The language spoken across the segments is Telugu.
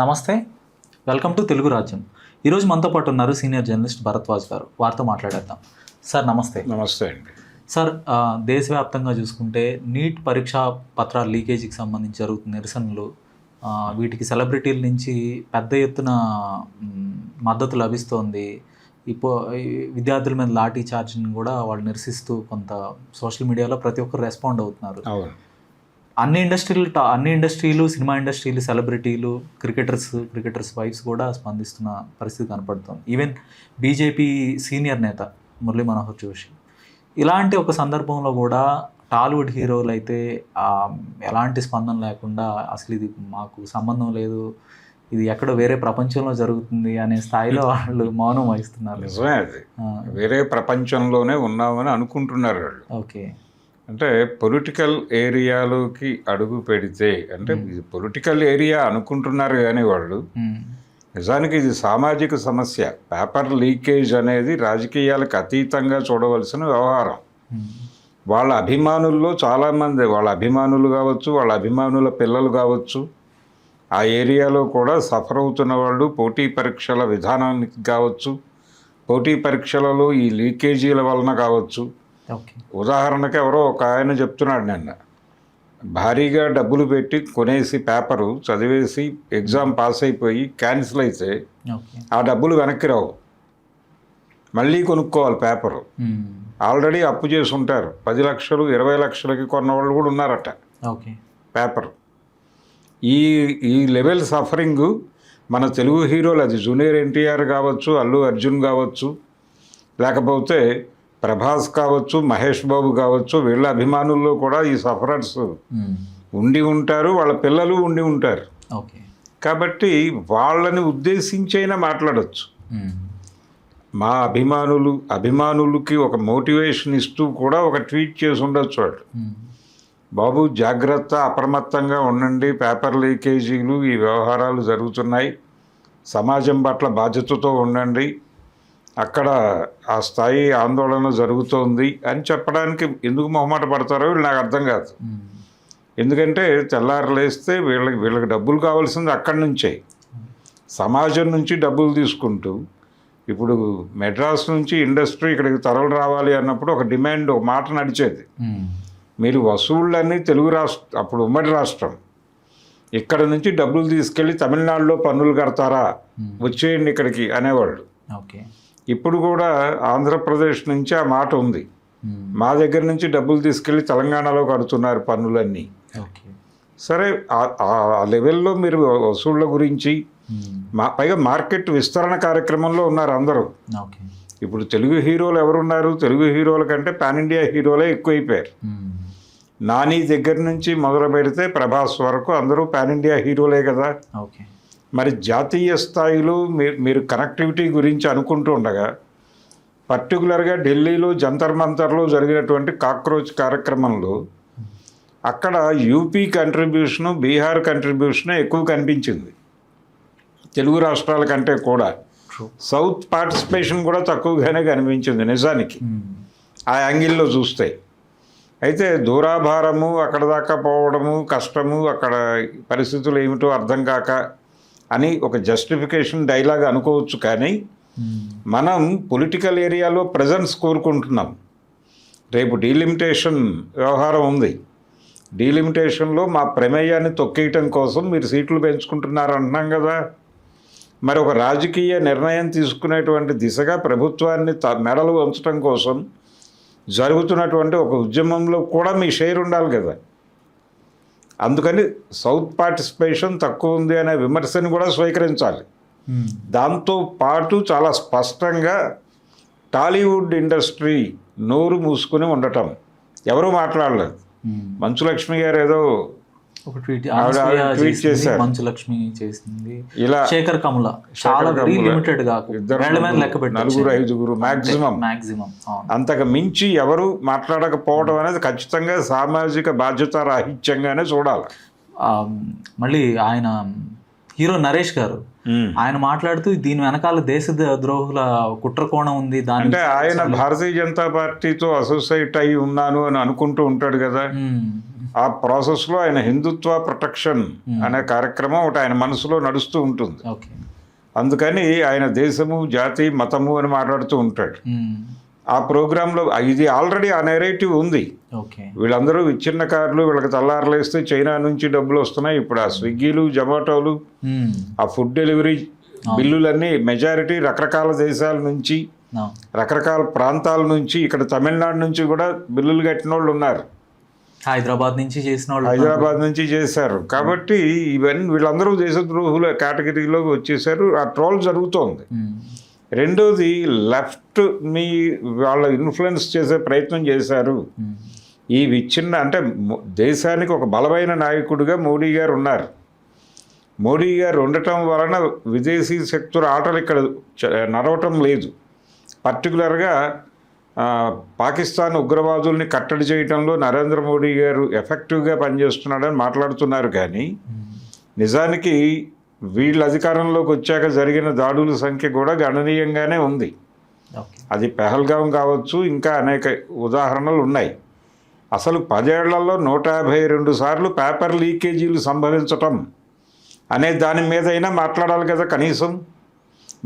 నమస్తే, వెల్కమ్ టు తెలుగు రాజ్యం. ఈరోజు మనతో పాటు ఉన్నారు సీనియర్ జర్నలిస్ట్ భరద్వాజ్ గారు. వారితో మాట్లాడేద్దాం. సార్ నమస్తే. నమస్తే అండి. సార్, దేశవ్యాప్తంగా చూసుకుంటే నీట్ పరీక్షా పత్రాల లీకేజీకి సంబంధించి జరుగుతున్న నిరసనలు, వీటికి సెలబ్రిటీల నుంచి పెద్ద ఎత్తున మద్దతు లభిస్తోంది. విద్యార్థుల మీద లాఠీ చార్జ్ని కూడా వాళ్ళు నిరసిస్తూ కొంత సోషల్ మీడియాలో ప్రతి ఒక్కరు రెస్పాండ్ అవుతున్నారు. అన్ని ఇండస్ట్రీలు, సినిమా ఇండస్ట్రీలు, సెలబ్రిటీలు, క్రికెటర్స్ వైఫ్స్ కూడా స్పందిస్తున్న పరిస్థితి కనపడుతుంది. ఈవెన్ బీజేపీ సీనియర్ నేత మురళీ మనోహర్ జోషి. ఇలాంటి ఒక సందర్భంలో కూడా టాలీవుడ్ హీరోలు అయితే ఎలాంటి స్పందన లేకుండా అసలు ఇది మాకు సంబంధం లేదు, ఇది ఎక్కడో వేరే ప్రపంచంలో జరుగుతుంది అనే స్థాయిలో వాళ్ళు మౌనం వహిస్తున్నారు. నిజమే, అది వేరే ప్రపంచంలోనే ఉన్నామని అనుకుంటున్నారు వాళ్ళు. ఓకే, అంటే పొలిటికల్ ఏరియాలోకి అడుగు పెడితే, అంటే ఇది పొలిటికల్ ఏరియా అనుకుంటున్నారు కానీ వాళ్ళు నిజానికి ఇది సామాజిక సమస్య. పేపర్ లీకేజ్ అనేది రాజకీయాలకు అతీతంగా చూడవలసిన వ్యవహారం. వాళ్ళ అభిమానుల్లో చాలామంది, వాళ్ళ అభిమానులు కావచ్చు, వాళ్ళ అభిమానుల పిల్లలు కావచ్చు, ఆ ఏరియాలో కూడా సఫర్ అవుతున్న వాళ్ళు, పోటీ పరీక్షల విధానానికి కావచ్చు, పోటీ పరీక్షలలో ఈ లీకేజీల వలన కావచ్చు. ఉదాహరణకు ఎవరో ఒక ఆయన చెప్తున్నాడు, నిన్న భారీగా డబ్బులు పెట్టి కొనేసి పేపరు చదివేసి ఎగ్జామ్ పాస్ అయిపోయి క్యాన్సిల్ అయితే ఆ డబ్బులు వెనక్కి రావు, మళ్ళీ కొనుక్కోవాలి పేపరు. ఆల్రెడీ అప్పు చేసి ఉంటారు, 10 లక్షలు 20 లక్షలకి కొన్న వాళ్ళు కూడా ఉన్నారట పేపర్. ఈ లెవెల్ సఫరింగ్ మన తెలుగు హీరోలు, అది జూనియర్ ఎన్టీఆర్ కావచ్చు, అల్లు అర్జున్ కావచ్చు, లేకపోతే ప్రభాస్ కావచ్చు, మహేష్ బాబు కావచ్చు, వీళ్ళ అభిమానుల్లో కూడా ఈ సఫరర్స్ ఉండి ఉంటారు, వాళ్ళ పిల్లలు ఉండి ఉంటారు. కాబట్టి వాళ్ళని ఉద్దేశించైనా మాట్లాడచ్చు. మా అభిమానులకి ఒక మోటివేషన్ ఇస్తూ కూడా ఒక ట్వీట్ చేసి ఉండొచ్చు వాళ్ళు. బాబు జాగ్రత్త, అప్రమత్తంగా ఉండండి, పేపర్ లీకేజీలు, ఈ వ్యవహారాలు జరుగుతున్నాయి, సమాజం పట్ల బాధ్యతతో ఉండండి, అక్కడ ఆ స్థాయి ఆందోళన జరుగుతోంది అని చెప్పడానికి ఎందుకు మొహమాట పడతారో వీళ్ళు నాకు అర్థం కాదు. ఎందుకంటే తెల్లారు లేస్తే వీళ్ళకి డబ్బులు కావాల్సింది అక్కడి నుంచే, సమాజం నుంచి డబ్బులు తీసుకుంటూ. ఇప్పుడు మెడ్రాస్ నుంచి ఇండస్ట్రీ ఇక్కడికి తరలి రావాలి అన్నప్పుడు ఒక డిమాండ్, ఒక మాట నడిచేది, మీరు వసూళ్ళన్నీ తెలుగు రాష్ట్రం, అప్పుడు ఉమ్మడి రాష్ట్రం, ఇక్కడ నుంచి డబ్బులు తీసుకెళ్ళి తమిళనాడులో పన్నులు కడతారా, వచ్చేయండి ఇక్కడికి అనేవాళ్ళు. ఇప్పుడు కూడా ఆంధ్రప్రదేశ్ నుంచి ఆ మాట ఉంది, మా దగ్గర నుంచి డబ్బులు తీసుకెళ్ళి తెలంగాణలో కడుతున్నారు పన్నులన్నీ. సరే, ఆ లెవెల్లో మీరు వసూళ్ళ గురించి, పైగా మార్కెట్ విస్తరణ కార్యక్రమంలో ఉన్నారు అందరూ. ఇప్పుడు తెలుగు హీరోలు ఎవరున్నారు? తెలుగు హీరోల కంటే పాన్ ఇండియా హీరోలే ఎక్కువైపోయారు. నాని దగ్గర నుంచి మొదలు పెడితే ప్రభాస్ వరకు అందరూ పాన్ ఇండియా హీరోలే కదా. మరి జాతీయ స్థాయిలో మీరు కనెక్టివిటీ గురించి అనుకుంటూ ఉండగా, పర్టికులర్గా ఢిల్లీలో జంతర్ మంతర్లో జరిగినటువంటి కాక్రోచ్ కార్యక్రమంలో అక్కడ యూపీ కంట్రిబ్యూషను, బీహార్ కంట్రిబ్యూషను ఎక్కువ కనిపించింది తెలుగు రాష్ట్రాల కంటే కూడా. సౌత్ పార్టిసిపేషన్ కూడా తక్కువగానే కనిపించింది నిజానికి ఆ యాంగిల్లో చూస్తే. అయితే దూరాభారము, అక్కడ దాకా పోవడము కష్టము, అక్కడ పరిస్థితులు ఏమిటో అర్థం కాక అని ఒక జస్టిఫికేషన్ డైలాగ్ అనుకోవచ్చు. కానీ మనం పొలిటికల్ ఏరియాలో ప్రెజెన్స్ కోరుకుంటున్నాం. రేపు డీలిమిటేషన్ వ్యవహారం ఉంది, డీలిమిటేషన్లో మా ప్రమేయాన్ని తొక్కేయటం కోసం మీరు సీట్లు పెంచుకుంటున్నారు అంటున్నాం కదా. మరి ఒక రాజకీయ నిర్ణయం తీసుకునేటువంటి దిశగా ప్రభుత్వాన్ని మెడలు వంచడం కోసం జరుగుతున్నటువంటి ఒక ఉద్యమంలో కూడా మీ షేర్ ఉండాలి కదా. అందుకని సౌత్ పార్టిసిపేషన్ తక్కువ ఉంది అనే విమర్శని కూడా స్వీకరించాలి. దాంతో పాటు చాలా స్పష్టంగా టాలీవుడ్ ఇండస్ట్రీ నోరు మూసుకుని ఉండటం, ఎవరూ మాట్లాడలేదు. మంచులక్ష్మి గారు ఏదో ట్వీట్ చేశారు, మంచులక్ష్మి చేసింది, ఇలా శేఖర్ కమల, చాలా లిమిటెడ్ గా 4-5 మాక్సిమం, అంతకు మించి ఎవరు మాట్లాడకపోవడం అనేది ఖచ్చితంగా సామాజిక బాధ్యత రాహిత్యంగానే చూడాలి. మళ్ళీ ఆయన హీరో నరేష్ గారు ఆయన మాట్లాడుతూ దీని వెనకాల దేశ ద్రోహుల కుట్రకోణం ఉంది, అంటే ఆయన భారతీయ జనతా పార్టీతో అసోసియేట్ అయి ఉన్నాను అని అనుకుంటూ ఉంటాడు కదా. ఆ ప్రాసెస్లో ఆయన హిందుత్వ ప్రొటెక్షన్ అనే కార్యక్రమం ఒకటి ఆయన మనసులో నడుస్తూ ఉంటుంది. ఓకే. అందుకని ఆయన దేశము, జాతి, మతము అని మాట్లాడుతూ ఉంటాడు. ఆ ప్రోగ్రాంలో ఇది ఆల్రెడీ ఆ నెరేటివ్ ఉంది. ఓకే. వీళ్ళందరూ విచ్ఛిన్నకారులు, వీళ్ళకి తెల్లారలేస్తే చైనా నుంచి డబ్బులు వస్తున్నాయి. ఇప్పుడు ఆ స్విగ్గీలు, జొమాటోలు, ఆ ఫుడ్ డెలివరీ బిల్లులన్నీ మెజారిటీ రకరకాల దేశాల నుంచి, రకరకాల ప్రాంతాల నుంచి, ఇక్కడ తమిళనాడు నుంచి కూడా బిల్లులు కట్టిన వాళ్ళు ఉన్నారు. హైదరాబాద్ నుంచి చేసిన వాళ్ళు, హైదరాబాద్ నుంచి చేశారు. కాబట్టి ఇవన్నీ వీళ్ళందరూ దేశద్రోహుల కేటగిరీలోకి వచ్చేసారు. ఆ ట్రోల్ జరుగుతోంది. రెండోది లెఫ్ట్ వాళ్ళ ఇన్ఫ్లుయెన్స్ చేసే ప్రయత్నం చేశారు. ఈ విచ్ఛిన్న అంటే దేశానికి ఒక బలమైన నాయకుడిగా మోడీ గారు ఉన్నారు. మోడీ గారు ఉండటం వలన విదేశీ శక్తుల ఆటలు ఇక్కడ నడవటం లేదు. పర్టికులర్గా పాకిస్తాన్ ఉగ్రవాదుల్ని కట్టడి చేయడంలో నరేంద్ర మోడీ గారు ఎఫెక్టివ్గా పనిచేస్తున్నాడని మాట్లాడుతున్నారు. కానీ నిజానికి వీళ్ళ అధికారంలోకి వచ్చాక జరిగిన దాడుల సంఖ్య కూడా గణనీయంగానే ఉంది. అది పెహల్గాం కావచ్చు, ఇంకా అనేక ఉదాహరణలు ఉన్నాయి. అసలు 10 ఏళ్లలో 152 సార్లు పేపర్ లీకేజీలు సంభవించటం అనే దాని మీదైనా మాట్లాడాలి కదా కనీసం.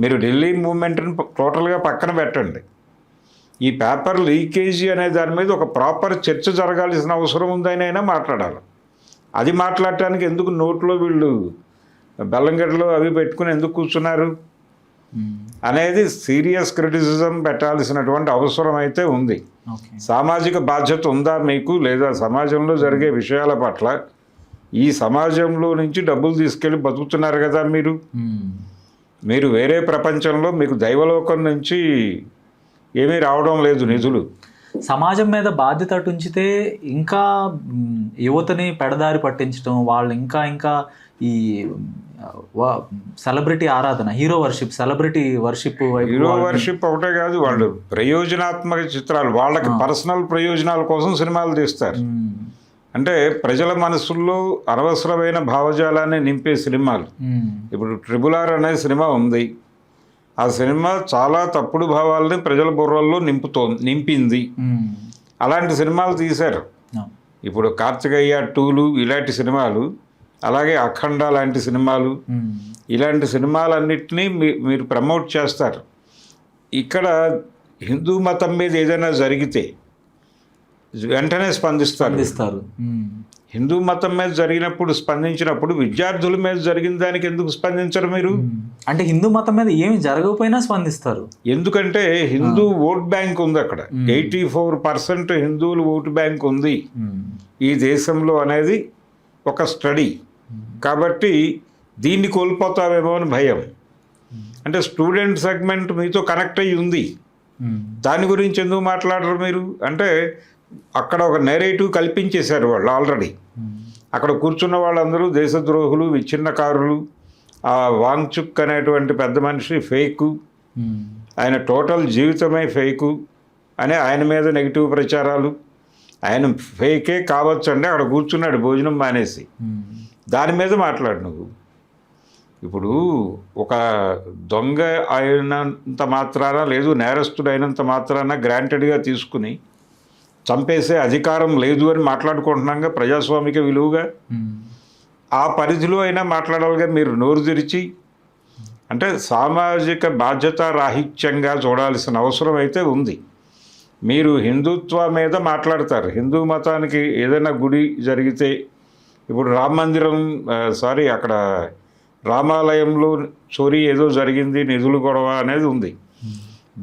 మీరు ఢిల్లీ మూవ్మెంట్ని టోటల్గా పక్కన పెట్టండి. ఈ పేపర్ లీకేజీ అనే దాని మీద ఒక ప్రాపర్ చర్చ జరగాల్సిన అవసరం ఉందని అయినా మాట్లాడాలి. అది మాట్లాడటానికి ఎందుకు నోట్లో వీళ్ళు బెల్లంగడ్డలు అవి పెట్టుకుని ఎందుకు కూర్చున్నారు అనేది సీరియస్ క్రిటిసిజం పెట్టాల్సినటువంటి అవసరం అయితే ఉంది. సామాజిక బాధ్యత ఉందా మీకు, లేదా సమాజంలో జరిగే విషయాల పట్ల ఈ సమాజంలో నుంచి డబ్బులు తీసుకెళ్ళి బతుకుతున్నారు కదా మీరు వేరే ప్రపంచంలో మీకు దైవలోకం నుంచి ఏమీ రావడం లేదు నిధులు. సమాజం మీద బాధ్యత ఉంచితే ఇంకా యువతని పెడదారి పట్టించడం, వాళ్ళు ఇంకా ఈ సెలబ్రిటీ ఆరాధన, hero worship, celebrity worship. Hero worship ఒకటే కాదు, వాళ్ళు ప్రయోజనాత్మక చిత్రాలు, వాళ్ళకి పర్సనల్ ప్రయోజనాల కోసం సినిమాలు తీస్తారు. అంటే ప్రజల మనసుల్లో అనవసరమైన భావజాలాన్ని నింపే సినిమాలు. ఇప్పుడు RRR అనే సినిమా ఉంది. ఆ సినిమా చాలా తప్పుడు భావాలని ప్రజల బుర్రల్లో నింపింది. అలాంటి సినిమాలు తీశారు. ఇప్పుడు కార్తికేయ 2 ఇలాంటి సినిమాలు, అలాగే అఖండ లాంటి సినిమాలు, ఇలాంటి సినిమాలన్నింటినీ మీరు ప్రమోట్ చేస్తారు. ఇక్కడ హిందూ మతం మీద ఏదైనా జరిగితే వెంటనే స్పందిస్తారు. హిందూ మతం మీద జరిగినప్పుడు స్పందించినప్పుడు విద్యార్థుల మీద జరిగిన దానికి ఎందుకు స్పందించరు మీరు? అంటే హిందూ మతం మీద ఏమి జరగకపోయినా స్పందిస్తారు. ఎందుకంటే హిందూ ఓట్ బ్యాంక్ ఉంది అక్కడ. 84% హిందువులు ఓటు బ్యాంక్ ఉంది ఈ దేశంలో అనేది ఒక స్టడీ. కాబట్టి దీన్ని కోల్పోతావేమో అని భయం. అంటే స్టూడెంట్ సెగ్మెంట్ మీతో కనెక్ట్ అయ్యి ఉంది, దాని గురించి ఎందుకు మాట్లాడరు మీరు? అంటే అక్కడ ఒక నెరేటివ్ కల్పించేశారు వాళ్ళు ఆల్రెడీ. అక్కడ కూర్చున్న వాళ్ళందరూ దేశద్రోహులు, విచ్ఛిన్నకారులు, ఆ వాంగ్చుక్ అనేటువంటి పెద్ద మనిషి ఫేకు, ఆయన టోటల్ జీవితమే ఫేకు అని ఆయన మీద నెగిటివ్ ప్రచారాలు. ఆయన ఫేకే కావచ్చు అంటే అక్కడ కూర్చున్నాడు భోజనం మానేసి. దాని మీద మాట్లాడు నువ్వు. ఇప్పుడు ఒక దొంగ అయినంత మాత్రాన, లేదు నేరస్తుడు అయినంత మాత్రాన గ్రాంటెడ్గా తీసుకుని చంపేసే అధికారం లేదు అని మాట్లాడుకుంటున్నాగా ప్రజాస్వామిక విలువగా. ఆ పరిధిలో అయినా మాట్లాడాలిగా మీరు నోరు తెరిచి. అంటే సామాజిక బాధ్యత రాహిత్యంగా చూడాల్సిన అవసరం అయితే ఉంది. మీరు హిందుత్వ మీద మాట్లాడతారు. హిందూ మతానికి ఏదైనా గుడి జరిగితే, ఇప్పుడు రామ మందిరం అక్కడ రామాలయంలో చోరీ ఏదో జరిగింది, నిధులు గొడవ అనేది ఉంది.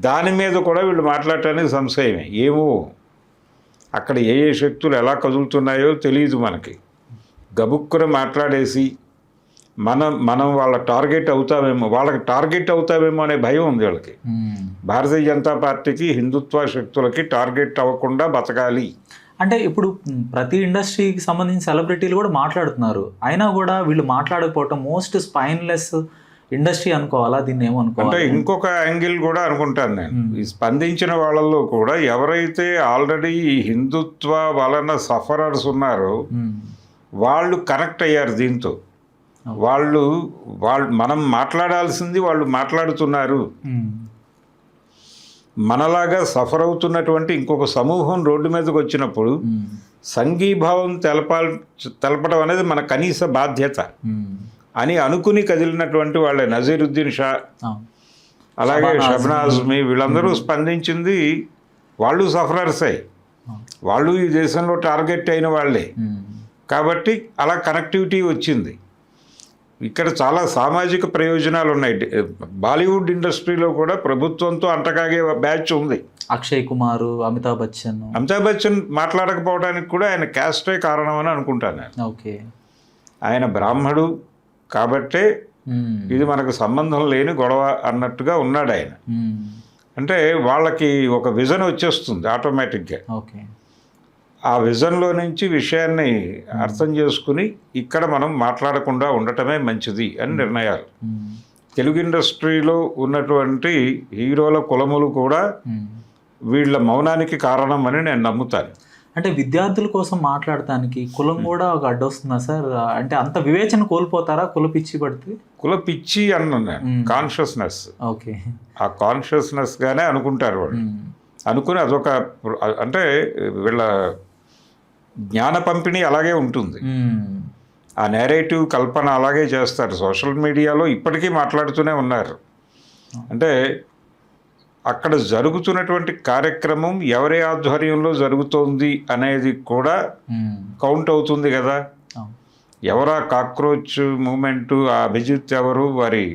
దాని మీద కూడా వీళ్ళు మాట్లాడటానికి సంశయమే. ఏమో అక్కడ ఏ శక్తులు ఎలా కదులుతున్నాయో తెలియదు మనకి. గబుక్కున మాట్లాడేసి మనం వాళ్ళ టార్గెట్ అవుతామేమో, వాళ్ళకి టార్గెట్ అవుతామేమో అనే భయం ఉంది వాళ్ళకి. భారతీయ జనతా పార్టీకి హిందుత్వ శక్తులకి టార్గెట్ అవ్వకుండా బతకాలి. అంటే ఇప్పుడు ప్రతి ఇండస్ట్రీకి సంబంధించిన సెలబ్రిటీలు కూడా మాట్లాడుతున్నారు, అయినా కూడా వీళ్ళు మాట్లాడకపోవటం మోస్ట్ స్పైన్లెస్ ఇండస్ట్రీ అనుకోవాలా, దీన్ని ఏమనుకోవాలి? అంటే ఇంకొక యాంగిల్ కూడా అనుకుంటాను నేను. ఈ స్పందించిన వాళ్ళల్లో కూడా ఎవరైతే ఆల్రెడీ ఈ హిందుత్వ వలన సఫరర్స్ ఉన్నారో వాళ్ళు కనెక్ట్ అయ్యారు దీంతో. వాళ్ళు మనం మాట్లాడాల్సింది వాళ్ళు మాట్లాడుతున్నారు. మనలాగా సఫర్ అవుతున్నటువంటి ఇంకొక సమూహం రోడ్డు మీదకి వచ్చినప్పుడు సంఘీభావం తెలపడం అనేది మన కనీస బాధ్యత అని అనుకుని కదిలినటువంటి వాళ్ళే. నజీరుద్దీన్ షా, అలాగే షబ్నాజ్ మీ వీళ్ళందరూ స్పందించింది, వాళ్ళు సఫరర్సే, వాళ్ళు ఈ దేశంలో టార్గెట్ అయిన వాళ్ళే. కాబట్టి అలా కనెక్టివిటీ వచ్చింది. ఇక్కడ చాలా సామాజిక ప్రయోజనాలు ఉన్నాయి. బాలీవుడ్ ఇండస్ట్రీలో కూడా ప్రభుత్వంతో అంటకాగే బ్యాచ్ ఉంది. అక్షయ్ కుమార్, అమితాబ్ బచ్చన్ మాట్లాడకపోవడానికి కూడా ఆయన క్యాస్టే కారణం అని అనుకుంటాను నేను. ఓకే, ఆయన బ్రాహ్మడు కాబట్టే ఇది మనకు సంబంధం లేని గొడవ అన్నట్టుగా ఉన్నాడు ఆయన. అంటే వాళ్ళకి ఒక విజన్ వచ్చేస్తుంది ఆటోమేటిక్గా. ఓకే, ఆ విజన్లో నుంచి విషయాన్ని అర్థం చేసుకుని ఇక్కడ మనం మాట్లాడకుండా ఉండటమే మంచిది అని నిర్ణయాలు. తెలుగు ఇండస్ట్రీలో ఉన్నటువంటి హీరోల కులములు కూడా వీళ్ళ మౌనానికి కారణం అని నేను నమ్ముతాను. అంటే విద్యార్థుల కోసం మాట్లాడటానికి కులం కూడా ఒక అడ్డొస్తుందా సార్? అంటే అంత వివేచన కోల్పోతారా కుల పిచ్చి పడితే? కుల పిచ్చి అన్న కాన్షియస్నెస్, ఓకే, ఆ కాన్షియస్నెస్గానే అనుకుంటారు వాళ్ళు. అనుకుని అదొక అంటే వీళ్ళ జ్ఞాన పంపిణీ అలాగే ఉంటుంది. ఆ నేరేటివ్ కల్పన అలాగే చేస్తారు. సోషల్ మీడియాలో ఇప్పటికీ మాట్లాడుతూనే ఉన్నారు. అంటే అక్కడ జరుగుతున్నటువంటి కార్యక్రమం ఎవరి ఆధ్వర్యంలో జరుగుతోంది అనేది కూడా కౌంట్ అవుతుంది కదా. ఎవరా కాక్రోచ్ మూమెంటు, ఆ అభిజిత్ ఎవరు, వారి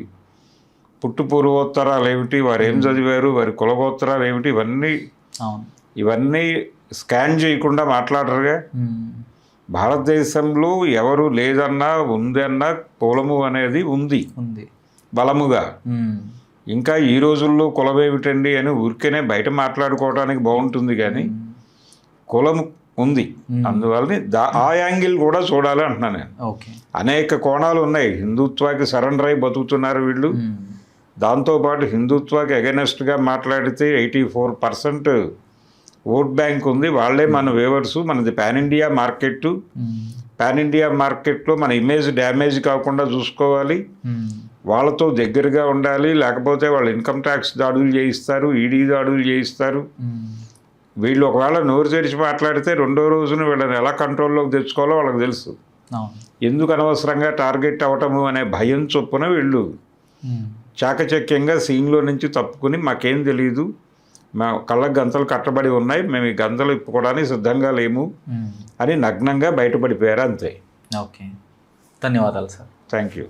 పుట్టు పూర్వోత్తరాలు ఏమిటి, వారు ఏం చదివారు, వారి కులగోత్తరాలు ఏమిటి, ఇవన్నీ స్కాన్ చేయకుండా మాట్లాడరుగా. భారతదేశంలో ఎవరు లేదన్నా ఉందన్నా కులము అనేది ఉంది బలముగా. ఇంకా ఈ రోజుల్లో కులం ఏమిటండి అని ఊరికేనే బయట మాట్లాడుకోవడానికి బాగుంటుంది, కానీ కులం ఉంది. అందువల్ల ఆ యాంగిల్ కూడా చూడాలి అంటున్నాను నేను. అనేక కోణాలు ఉన్నాయి. హిందుత్వాకి సరెండర్ అయి బతుకుతున్నారు వీళ్ళు. దాంతోపాటు హిందుత్వాకి అగెనెస్ట్గా మాట్లాడితే 84% ఓట్ బ్యాంక్ ఉంది. వాళ్ళే మన వేవర్సు. మనది pan India market. Pan India మార్కెట్లో మన ఇమేజ్ డ్యామేజ్ కాకుండా చూసుకోవాలి. వాళ్ళతో దగ్గరగా ఉండాలి, లేకపోతే వాళ్ళు ఇన్కమ్ ట్యాక్స్ దాడులు చేయిస్తారు, ఈడీ దాడులు చేయిస్తారు. వీళ్ళు ఒకవేళ నోరు తెరిచి మాట్లాడితే రెండో రోజున వీళ్ళని ఎలా కంట్రోల్లోకి తెచ్చుకోవాలో వాళ్ళకి తెలుసు. ఎందుకు అనవసరంగా టార్గెట్ అవటము అనే భయం చొప్పున వీళ్ళు చాకచక్యంగా సీన్లో నుంచి తప్పుకుని మాకేం తెలియదు, మా కళ్ళకు గంతలు కట్టబడి ఉన్నాయి, మేము ఈ గంతలు ఇప్పుకోవడానికి సిద్ధంగా లేము అని నగ్నంగా బయటపడిపోయారు అంతే. ఓకే, ధన్యవాదాలు సార్. Thank you.